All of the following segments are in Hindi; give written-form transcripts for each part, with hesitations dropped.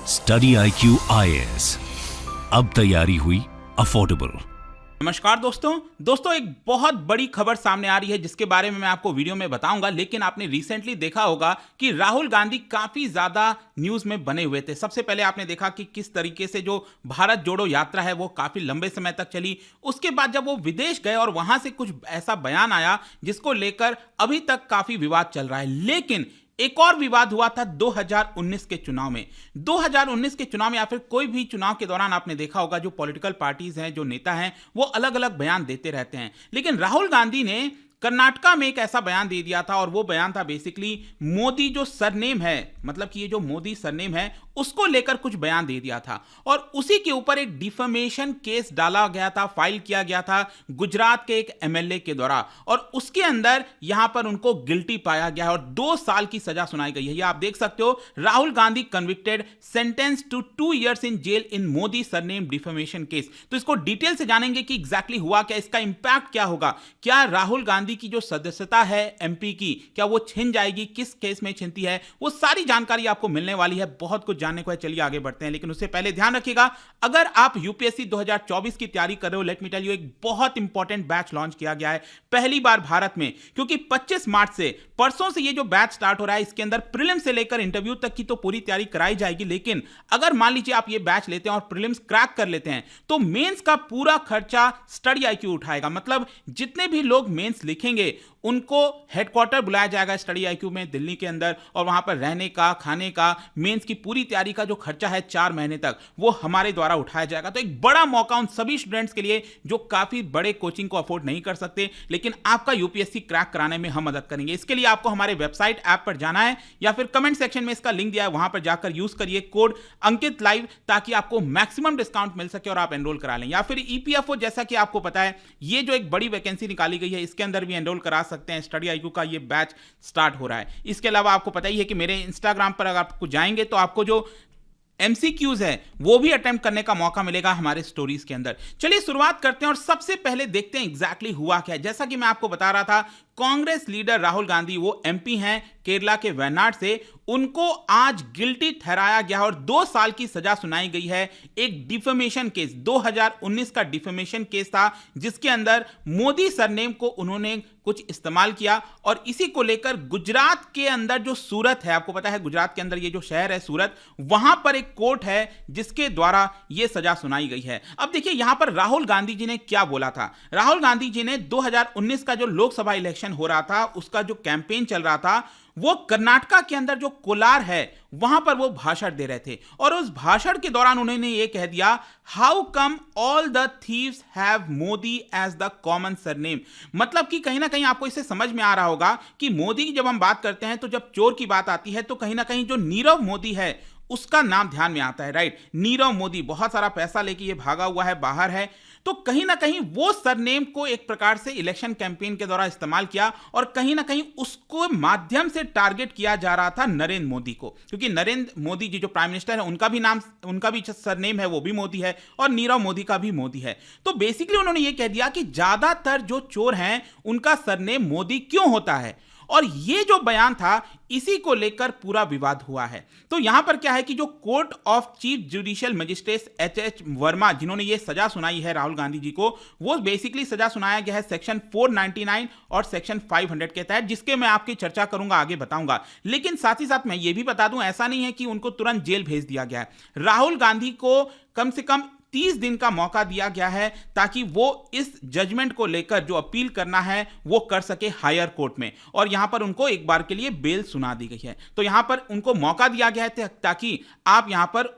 स्टडी IQ IAS, अब तैयारी हुई अफोर्डेबल। नमस्कार दोस्तों एक बहुत बड़ी खबर सामने आ रही है जिसके बारे में मैं आपको वीडियो में बताऊंगा। लेकिन आपने रिसेंटली देखा होगा कि राहुल गांधी काफी ज्यादा न्यूज में बने हुए थे। सबसे पहले आपने देखा कि किस तरीके से जो भारत जोड़ो यात्रा है वो काफी लंबे समय तक चली। उसके बाद जब वो विदेश गए और वहां से कुछ ऐसा बयान आया जिसको लेकर अभी तक काफी विवाद चल रहा है। लेकिन एक और विवाद हुआ था 2019 के चुनाव में। 2019 के चुनाव में या फिर कोई भी चुनाव के दौरान आपने देखा होगा जो पॉलिटिकल पार्टीज हैं, जो नेता हैं, वो अलग अलग बयान देते रहते हैं। लेकिन राहुल गांधी ने कर्नाटका में एक ऐसा बयान दे दिया था और वो बयान था बेसिकली मोदी जो सरनेम है, मतलब कि ये जो मोदी सरनेम है उसको लेकर कुछ बयान दे दिया था। और उसी के ऊपर एक डिफेमेशन केस डाला गया था, फाइल किया गया था गुजरात के एक MLA के द्वारा। और उसके अंदर यहां पर उनको गिल्टी पाया गया है और 2 साल की सजा सुनाई गई है। ये आप देख सकते हो, Rahul Gandhi convicted, sentence to 2 years in jail in Modi surname defamation case. तो इसको डिटेल से जानेंगे कि एग्जैक्टली हुआ क्या, इसका इंपैक्ट क्या होगा, क्या राहुल गांधी की जो सदस्यता है MP की क्या वो छिन जाएगी, किस केस में छिनती है, वो सारी जानकारी आपको मिलने वाली है। बहुत कुछ जानने को है, चलिए आगे बढ़ते हैं। लेकिन उससे पहले ध्यान रखिएगा, अगर आप UPSC 2024 की तैयारी कर रहे हो, लेट मी टेल यू, एक बहुत इंपॉर्टेंट बैच लॉन्च किया गया है पहली बार भारत में। क्योंकि 25 मार्च से, परसों से ये जो बैच स्टार्ट हो रहा है, इसके अंदर प्रीलिम से लेकर इंटरव्यू तक की तो पूरी तैयारी कराई जाएगी। लेकिन अगर मान लीजिए आप ये बैच लेते हैं और प्रीलिम्स क्रैक कर लेते हैं तो मेंस का पूरा खर्चा स्टडी IQ उठाएगा। मतलब जितने भी लोग मेंस लिखेंगे उनको हेडक्वार्टर बुलाया जाएगा स्टडी IQ में दिल्ली के अंदर, और वहां पर रहने का, खाने का, मेंस की पूरी तैयारी का जो खर्चा है 4 महीने तक, वो हमारे द्वारा उठाया जाएगा। तो एक बड़ा मौका उन सभी स्टूडेंट्स के लिए जो काफी बड़े कोचिंग को अफोर्ड नहीं कर सकते, लेकिन आपका UPSC क्रैक कराने में हम मदद करेंगे। इसके लिए आपको हमारे वेबसाइट ऐप पर जाना है या फिर कमेंट सेक्शन में इसका लिंक दिया है, वहां पर जाकर यूज करिए कोड अंकित लाइव, ताकि आपको मैक्सिमम डिस्काउंट मिल सके और आप एनरोल करा लें। या फिर EPFO, जैसा कि आपको पता है ये जो एक बड़ी वैकेंसी निकाली गई है, इसके अंदर भी एनरोल करा सकते हैं। स्टडी IQ का ये बैच स्टार्ट हो रहा है। इसके अलावा आपको पता ही है कि मेरे इंस्टाग्राम पर अगर आपको जाएंगे तो आपको जो MCQs है वो भी अटेम्प्ट करने का मौका मिलेगा हमारे स्टोरीज के अंदर। चलिए शुरुआत करते हैं और सबसे पहले देखते हैं एग्जैक्टली हुआ क्या है। जैसा कि मैं आपको बता रहा था, कांग्रेस लीडर राहुल गांधी, वो MP हैं केरला के वायनाड से, उनको आज गिल्टी ठहराया गया और 2 साल की सजा सुनाई गई है। एक डिफेमेशन केस, 2019 का डिफेमेशन केस था जिसके अंदर मोदी सरनेम को उन्होंने कुछ इस्तेमाल किया। और इसी को लेकर गुजरात के अंदर जो सूरत है, आपको पता है गुजरात के अंदर ये जो शहर है सूरत, वहां पर एक कोर्ट है जिसके द्वारा यह सजा सुनाई गई है। अब देखिए यहां पर राहुल गांधी जी ने क्या बोला था। राहुल गांधी जी ने 2019 का जो लोकसभा इलेक्शन हो रहा था, उसका जो कैंपेन चल रहा था, वो कर्नाटका के अंदर जो कोलार है वहां पर वो भाषण दे रहे थे। और उस भाषण के दौरान उन्होंने ये कह दिया, how come all the thieves have Modi as the common surname. मतलब कि कहीं ना कहीं आपको इससे समझ में आ रहा होगा कि मोदी की जब हम बात करते हैं तो जब चोर की बात आती है तो कहीं ना कहीं जो नीरव मोदी है उसका नाम ध्यान में आता है, राइट। नीरव मोदी बहुत सारा पैसा लेके ये भागा हुआ है, बाहर है, तो कहीं ना कहीं वो सरनेम को एक प्रकार से इलेक्शन कैंपेन के दौरान इस्तेमाल किया और कहीं ना कहीं उसको माध्यम से टारगेट किया जा रहा था नरेंद्र मोदी को। क्योंकि नरेंद्र मोदी जी जो प्राइम मिनिस्टर है उनका भी नाम, उनका भी सरनेम है वो भी मोदी है और नीरव मोदी का भी मोदी है। तो बेसिकली उन्होंने ये कह दिया कि ज्यादातर जो चोर हैं उनका सरनेम मोदी क्यों होता है। और ये जो बयान था इसी को लेकर पूरा विवाद हुआ है। तो यहां पर क्या है कि जो court of chief judicial magistrate HH Verma, जिन्होंने ये सजा सुनाई है राहुल गांधी जी को, वो बेसिकली सजा सुनाया गया है सेक्शन 499 और सेक्शन 500 के तहत, जिसके मैं आपकी चर्चा करूंगा, आगे बताऊंगा। लेकिन साथ ही साथ मैं ये भी बता दूं, ऐसा नहीं है कि उनको तुरंत जेल भेज दिया गया है। राहुल गांधी को कम से कम 30 दिन का मौका दिया गया है ताकि वो इस जजमेंट को लेकर जो अपील करना है वो कर सके हायर कोर्ट में। और यहां पर उनको एक बार के लिए बेल सुना दी गई है। तो यहां पर उनको मौका दिया गया है ताकि आप यहां पर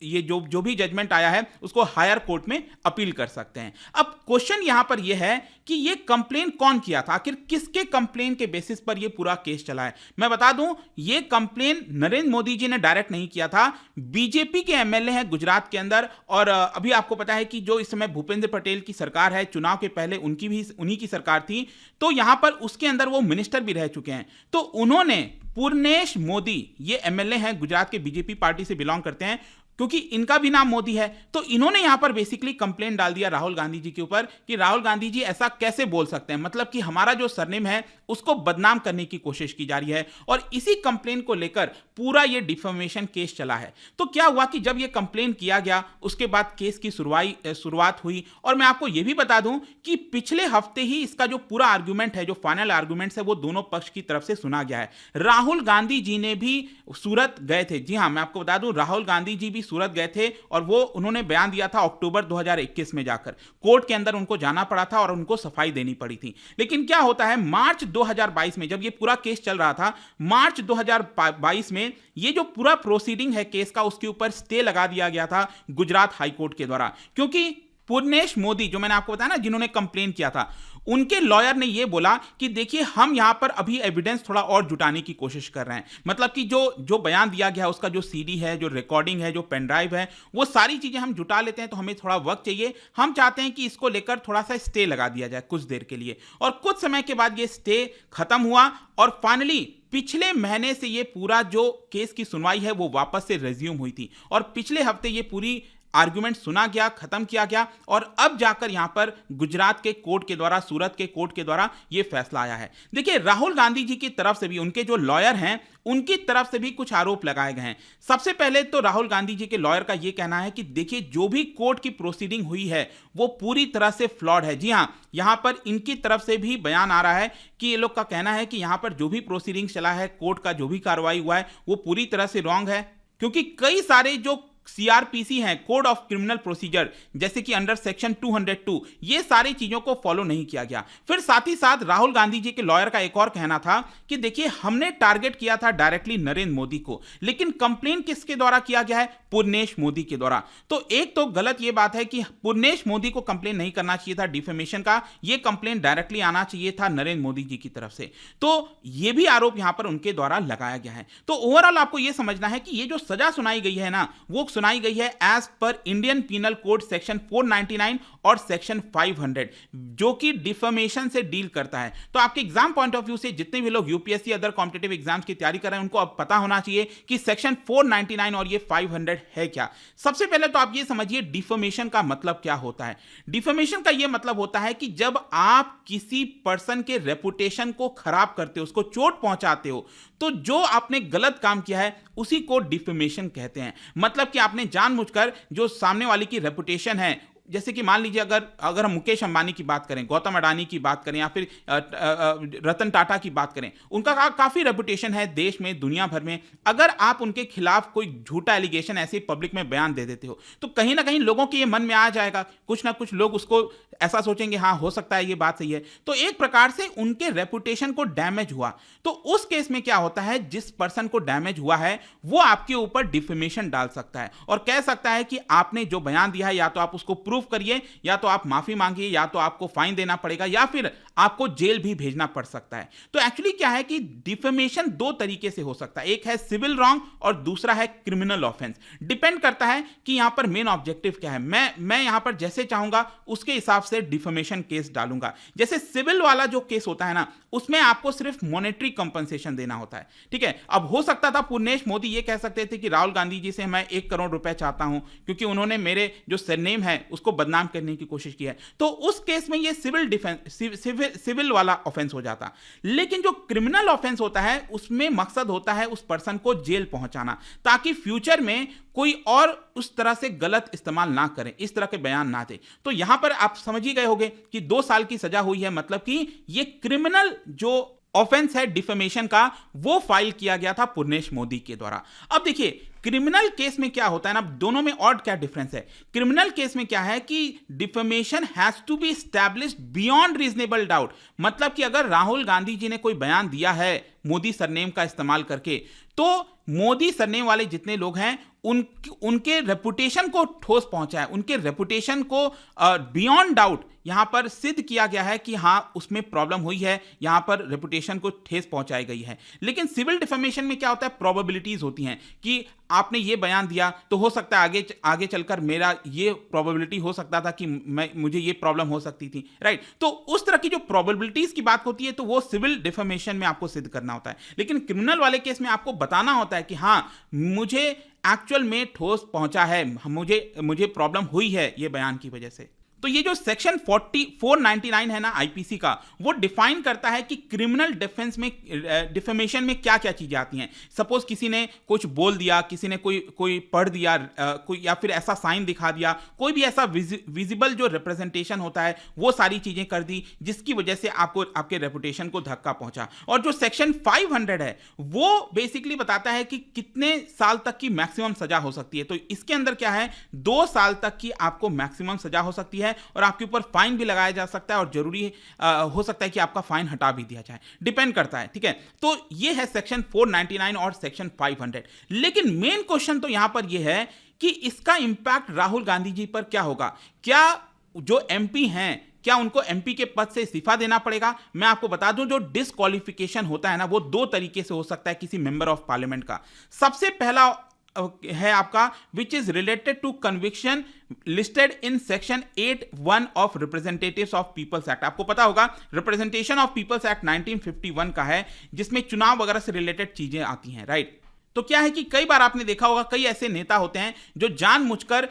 ये जो भी जजमेंट आया है उसको हायर कोर्ट में अपील कर सकते हैं। अब क्वेश्चन यहां पर यह है कि ये कंप्लेन कौन किया था, आखिर किसके कंप्लेन के बेसिस पर ये पूरा केस चला है। मैं बता दूं, ये कंप्लेन नरेंद्र मोदी जी ने डायरेक्ट नहीं किया था, बीजेपी के MLA हैं गुजरात के अंदर। और अभी आपको पता है कि जो इस समय भूपेंद्र पटेल की सरकार है, चुनाव के पहले उन्हीं की सरकार थी, तो यहां पर उसके अंदर वो मिनिस्टर भी रह चुके हैं। तो उन्होंने पूर्णेश मोदी, ये MLA हैं गुजरात के, बीजेपी पार्टी से बिलोंग करते हैं, क्योंकि इनका भी नाम मोदी है। तो इन्होंने यहां पर बेसिकली कंप्लेंट डाल दिया राहुल गांधी जी के ऊपर कि राहुल गांधी जी ऐसा कैसे बोल सकते हैं, मतलब कि हमारा जो सरनेम है उसको बदनाम करने की कोशिश की जा रही है। और इसी कंप्लेंट को लेकर पूरा ये डिफेमेशन केस चला है। तो क्या हुआ कि जब ये कंप्लेंट किया गया उसके बाद केस की शुरुआत हुई। और मैं आपको यह भी बता दूं कि पिछले हफ्ते ही इसका जो पूरा आर्गुमेंट है, जो फाइनल आर्गुमेंट्स है, वो दोनों पक्ष की तरफ से सुना गया है। राहुल गांधी जी ने भी सूरत गए थे। जी हां, मैं आपको बता दूं राहुल गांधी जी भी सूरत गए थे और वो उन्होंने बयान दिया था अक्टूबर 2021 में जाकर। कोर्ट के अंदर उनको जाना पड़ा था और उनको सफाई देनी पड़ी थी। लेकिन क्या होता है, मार्च 2022 में जब ये पूरा केस चल रहा था, मार्च 2022 में ये जो पूरा प्रोसीडिंग है केस का, उसके ऊपर स्टे लगा दिया गया था गुजरात हाईकोर्ट के द्वारा। क्योंकि पूर्णेश मोदी, जो मैंने आपको बताया ना, जिन्होंने कंप्लेन किया था, उनके लॉयर ने यह बोला कि देखिए हम यहां पर अभी एविडेंस थोड़ा और जुटाने की कोशिश कर रहे हैं। मतलब कि जो बयान दिया गया है, उसका जो सीडी है, जो रिकॉर्डिंग है, जो पेन ड्राइव है, वो सारी चीजें हम जुटा लेते हैं। तो हमें थोड़ा वक्त चाहिए। हम चाहते हैं कि इसको लेकर थोड़ा सा स्टे लगा दिया जाए कुछ देर के लिए। और कुछ समय के बाद ये स्टे खत्म हुआ और फाइनली पिछले महीने से ये पूरा जो केस की सुनवाई है वो वापस से रिज्यूम हुई थी। और पिछले हफ्ते ये पूरी आर्गुमेंट सुना गया, खत्म किया गया और अब जाकर यहां पर गुजरात के कोर्ट के द्वारा, सूरत के कोर्ट के द्वारा यह फैसला आया है। देखिए, राहुल गांधी जी की तरफ से भी, उनके जो लॉयर हैं, उनकी तरफ से भी कुछ आरोप लगाए गए हैं। सबसे पहले तो राहुल गांधी जी के लॉयर का यह कहना है कि देखिए, जो भी कोर्ट की प्रोसीडिंग हुई है वो पूरी तरह से फ्लॉड है। जी हां, यहां पर इनकी तरफ से भी बयान आ रहा है कि ये लोग का कहना है कि यहां पर जो भी प्रोसीडिंग चला है, कोर्ट का जो भी कार्रवाई हुआ है, वो पूरी तरह से रॉन्ग है। क्योंकि कई सारे जो सीआरपीसी हैं, कोड ऑफ क्रिमिनल प्रोसीजर, जैसे कि अंडर सेक्शन 202, ये सारी चीजों को फॉलो नहीं किया गया। फिर साथ ही साथ राहुल गांधी जी के लॉयर का एक और कहना था कि देखिए, हमने टारगेट किया था डायरेक्टली नरेंद्र मोदी को, लेकिन कंप्लेन किसके द्वारा किया गया है? पूर्णेश मोदी के द्वारा। तो एक तो गलत यह बात है कि पूर्णेश मोदी को कंप्लेन नहीं करना चाहिए था डिफेमेशन का, यह कंप्लेन डायरेक्टली आना चाहिए था नरेंद्र मोदी जी की तरफ से। तो यह भी आरोप यहां पर उनके द्वारा लगाया गया है। तो ओवरऑल आपको यह समझना है कि यह जो सजा सुनाई गई है ना, वो सुनाई गई है as per Indian penal code section 499 और सेक्शन 500, जो कि डिफेमेशन से डील करता है। तो आपके एग्जाम पॉइंट ऑफ व्यू से जितने भी लोग यूपीएससी अदर कॉम्पिटिटिव एग्जाम्स की तैयारी कर रहे हैं, उनको अब पता होना चाहिए कि सेक्शन 499 और ये 500 है क्या। सबसे पहले तो आप ये समझिए डिफेमेशन का मतलब क्या होता है। डिफेमेशन का ये मतलब होता है कि जब आप किसी पर्सन के रेपुटेशन को खराब करते हो, उसको चोट पहुंचाते हो, तो जो आपने गलत काम किया है उसी को डिफेमेशन कहते हैं। मतलब कि आपने जानबूझकर जो सामने वाले की रेपुटेशन है, जैसे कि मान लीजिए अगर हम मुकेश अंबानी की बात करें, गौतम अडानी की बात करें, या फिर रतन टाटा की बात करें, उनका काफी रेपुटेशन है देश में, दुनिया भर में। अगर आप उनके खिलाफ कोई झूठा एलिगेशन ऐसे पब्लिक में बयान दे देते हो, तो कहीं ना कहीं लोगों के ये मन में आ जाएगा, कुछ ना कुछ लोग उसको ऐसा सोचेंगे, हाँ हो सकता है ये बात सही है। तो एक प्रकार से उनके रेपुटेशन को डैमेज हुआ। तो उस केस में क्या होता है, जिस पर्सन को डैमेज हुआ है वो आपके ऊपर डिफेमेशन डाल सकता है और कह सकता है कि आपने जो बयान दिया है, या तो आप उसको प्रूफ करिए, या तो आप माफी मांगिए, या तो आपको फाइन देना पड़ेगा, या फिर आपको जेल भी भेजना पड़ सकता है। तो एक्चुअली क्या है कि डिफेमेशन दो तरीके से हो सकता है, एक है सिविल रॉन्ग और दूसरा है क्रिमिनल ऑफेंस। डिपेंड करता है कि यहां पर मेन ऑब्जेक्टिव क्या है। मैं यहां पर जैसे चाहूंगा उसके हिसाब से डिफेमेशन केस डालूंगा। जैसे सिविल वाला जो केस होता है ना, उसमें आपको सिर्फ मॉनेटरी कंपनसेशन देना होता है, ठीक है। अब हो सकता था पूर्णेश मोदी ये कह सकते थे कि राहुल गांधी जी से मैं 1 करोड़ रुपए चाहता हूं क्योंकि उन्होंने मेरे जो सरनेम है उसको बदनाम करने की कोशिश की है। तो उस केस में ये सिविल वाला ऑफेंस हो जाता। लेकिन जो क्रिमिनल ऑफेंस होता है उसमें मकसद होता है उस पर्सन को जेल पहुंचाना, ताकि फ्यूचर में कोई और उस तरह से गलत इस्तेमाल ना करें, इस तरह के बयान ना दे। तो यहां पर आप समझ ही गए होंगे कि 2 साल की सजा हुई है, मतलब कि ये क्रिमिनल जो ऑफेंस है डिफेमेशन का, वो फाइल किया गया था पूर्णेश मोदी के द्वारा। अब देखिए, क्रिमिनल केस में क्या होता है ना, दोनों में और क्या डिफरेंस है। क्रिमिनल केस में क्या है कि defamation has to be established beyond reasonable doubt. मतलब कि अगर राहुल गांधी जी ने कोई बयान दिया है मोदी सरनेम का इस्तेमाल करके, तो मोदी सरनेम वाले जितने लोग हैं उनके रेपुटेशन को ठोस पहुंचा है, उनके रेपुटेशन को बियॉन्ड डाउट यहां पर सिद्ध किया गया है कि हां उसमें प्रॉब्लम हुई है, यहां पर रेपुटेशन को ठेस पहुंचाई गई है। लेकिन सिविल डिफेमेशन में क्या होता है, प्रोबेबिलिटीज होती हैं कि आपने ये बयान दिया तो हो सकता है आगे चलकर मेरा ये प्रोबेबिलिटी हो सकता था कि मुझे ये प्रॉब्लम हो सकती थी, राइट। तो उस तरह की जो प्रोबेबिलिटीज की बात होती है तो वो सिविल डिफेमेशन में आपको सिद्ध करना होता है। लेकिन क्रिमिनल वाले केस में आपको बताना होता है कि हाँ मुझे एक्चुअल में ठोस पहुंचा है, मुझे प्रॉब्लम हुई है ये बयान की वजह से। तो ये जो सेक्शन 499 है ना आईपीसी का, वो डिफाइन करता है कि क्रिमिनल डिफेंस में डिफेमेशन में क्या क्या चीजें आती हैं। सपोज किसी ने कुछ बोल दिया, किसी ने कोई पढ़ दिया, कोई या फिर ऐसा साइन दिखा दिया, कोई भी ऐसा विजिबल जो रिप्रेजेंटेशन होता है वो सारी चीजें कर दी जिसकी वजह से आपको आपके रेपुटेशन को धक्का पहुंचा। और जो सेक्शन 500 है वो बेसिकली बताता है कि कितने साल तक की मैक्सिमम सजा हो सकती है। तो इसके अंदर क्या है, 2 साल तक की आपको मैक्सिमम सजा हो सकती है और आपके ऊपर फाइन भी लगाया जा सकता है और जरूरी हो सकता है कि आपका फाइन हटा भी दिया जाए, डिपेंड करता है। ठीक है, तो ये है सेक्शन 499 और सेक्शन 500। लेकिन मेन क्वेश्चन तो यहां पर यह है कि इसका इंपैक्ट राहुल गांधी जी पर क्या होगा। क्या जो एमपी हैं, क्या उनको एमपी के पद से इस्तीफा देना पड़ेगा? मैं आपको बता दूं, जो डिस्क्वालिफिकेशन होता है ना, वो 2 तरीके से हो सकता है किसी मेंबर ऑफ पार्लियामेंट का। सबसे पहला है आपका which is related to conviction listed in section 8(1) of representatives of people's act. आपको पता होगा रिप्रेजेंटेशन ऑफ पीपल्स एक्ट 1951 का है, जिसमें चुनाव वगैरह से रिलेटेड चीजें आती हैं, राइट। तो क्या है कि कई बार आपने देखा होगा कई ऐसे नेता होते हैं जो जानबूझकर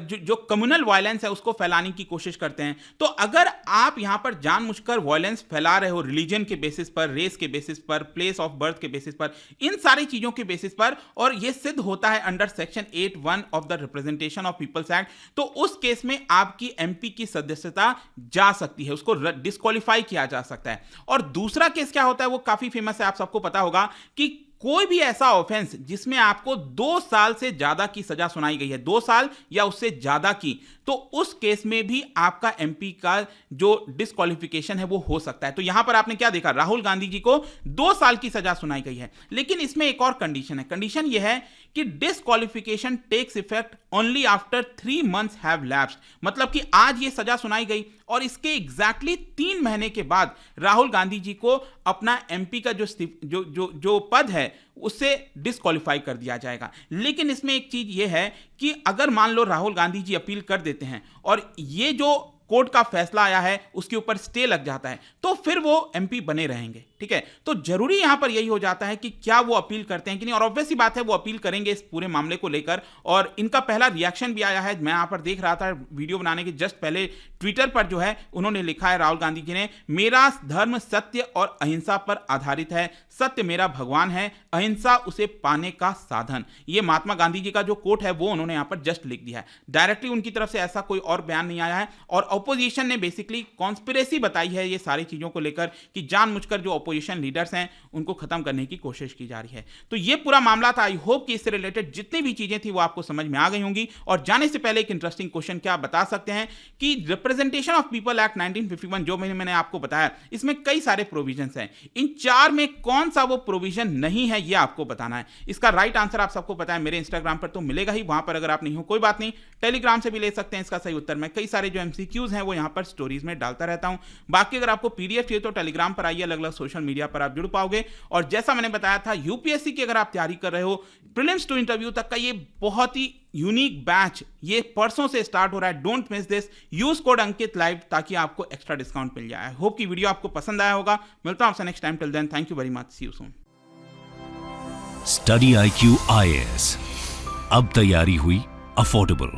जो कम्युनल वायलेंस है उसको फैलाने की कोशिश करते हैं। तो अगर आप यहां पर जानबूझकर वायलेंस फैला रहे हो रिलीजन के बेसिस पर, रेस के बेसिस पर, प्लेस ऑफ बर्थ के बेसिस पर, इन सारी चीजों के बेसिस पर, और यह सिद्ध होता है under section 8(1) of the representation of people's act, तो उस केस में आपकी एमपी की सदस्यता जा सकती है, उसको डिस्क्वालीफाई किया जा सकता है। और दूसरा केस क्या होता है, वो काफी फेमस है, आप सबको पता होगा कि कोई भी ऐसा ऑफेंस जिसमें आपको 2 साल से ज्यादा की सजा सुनाई गई है, 2 साल या उससे ज्यादा की, तो उस केस में भी आपका एमपी का जो डिस्क्वालिफिकेशन है वो हो सकता है। तो यहां पर आपने क्या देखा, राहुल गांधी जी को 2 साल की सजा सुनाई गई है, लेकिन इसमें एक और कंडीशन है। कंडीशन यह है कि disqualification takes effect only after 3 months have lapsed. मतलब कि आज ये सजा सुनाई गई और इसके एग्जैक्टली 3 महीने के बाद राहुल गांधी जी को अपना एमपी का जो पद है उससे डिस्क्वालीफाई कर दिया जाएगा। लेकिन इसमें एक चीज यह है कि अगर मान लो राहुल गांधी जी अपील कर देते हैं और ये जो कोर्ट का फैसला आया है उसके ऊपर स्टे लग जाता है, तो फिर वो एमपी बने रहेंगे। ठीक है, तो जरूरी यहां पर यही हो जाता है कि क्या वो अपील करते हैं कि नहीं, और ऑब्वियस सी बात है वो अपील करेंगे इस पूरे मामले को लेकर। और इनका पहला रिएक्शन भी आया है, मैं यहां पर देख रहा था वीडियो बनाने के जस्ट पहले, ट्विटर पर जो है उन्होंने लिखा है राहुल गांधी जी ने, मेरा धर्म सत्य और अहिंसा पर आधारित है, सत्य मेरा भगवान है, अहिंसा उसे पाने का साधन। ये महात्मा गांधी जी का जो कोट है वो उन्होंने यहां पर जस्ट लिख दिया है, डायरेक्टली उनकी तरफ से ऐसा कोई और बयान नहीं आया है। और ऑपोजिशन ने बेसिकली कॉन्स्पिरेसी बताई है ये सारी चीजों को लेकर कि जानबूझकर जो ऑपोजिशन लीडर्स हैं उनको खत्म करने की कोशिश की जा रही है। तो ये पूरा मामला था। आई होप कि इससे रिलेटेड जितनी भी चीजें थी वो आपको समझ में आ गई होंगी। और जाने से पहले एक इंटरेस्टिंग क्वेश्चन क्या आप बता सकते हैं कि रिप्रेजेंटेशन ऑफ पीपल एक्ट 1951 जो मैंने आपको बताया, इसमें कई सारे प्रोविजंस हैं, इन 4 में कौन सा वो प्रोविजन नहीं है ये आपको बताना है। इसका राइट आंसर आप सबको पता है, मेरे इंस्टाग्राम पर तो मिलेगा ही, वहां पर अगर आप नहीं हो कोई बात नहीं, टेलीग्राम से भी ले सकते हैं इसका सही उत्तर। मैं कई सारे जो एमसीक्यूज हैं वो यहां पर स्टोरीज में डालता रहता हूं। बाकी अगर आपको पीडीएफ चाहिए तो टेलीग्राम पर आइए, अलग अलग सोशल मीडिया पर आप जुड़ पाओगे। और जैसा मैंने बताया था, यूपीएससी की अगर आप तैयारी कर रहे हो, प्रीलिम्स टू इंटरव्यू तक का ये बहुत ही यूनिक बैच ये परसों से स्टार्ट हो रहा है। Don't miss this, use code Ankit live ताकि आपको एक्स्ट्रा डिस्काउंट मिल जाए। होप की वीडियो आपको पसंद आया होगा। मिलता हूं आपसे next time, till then thank you very much, see you soon. Study IQ IAS, अब तैयारी हुई अफोर्डेबल।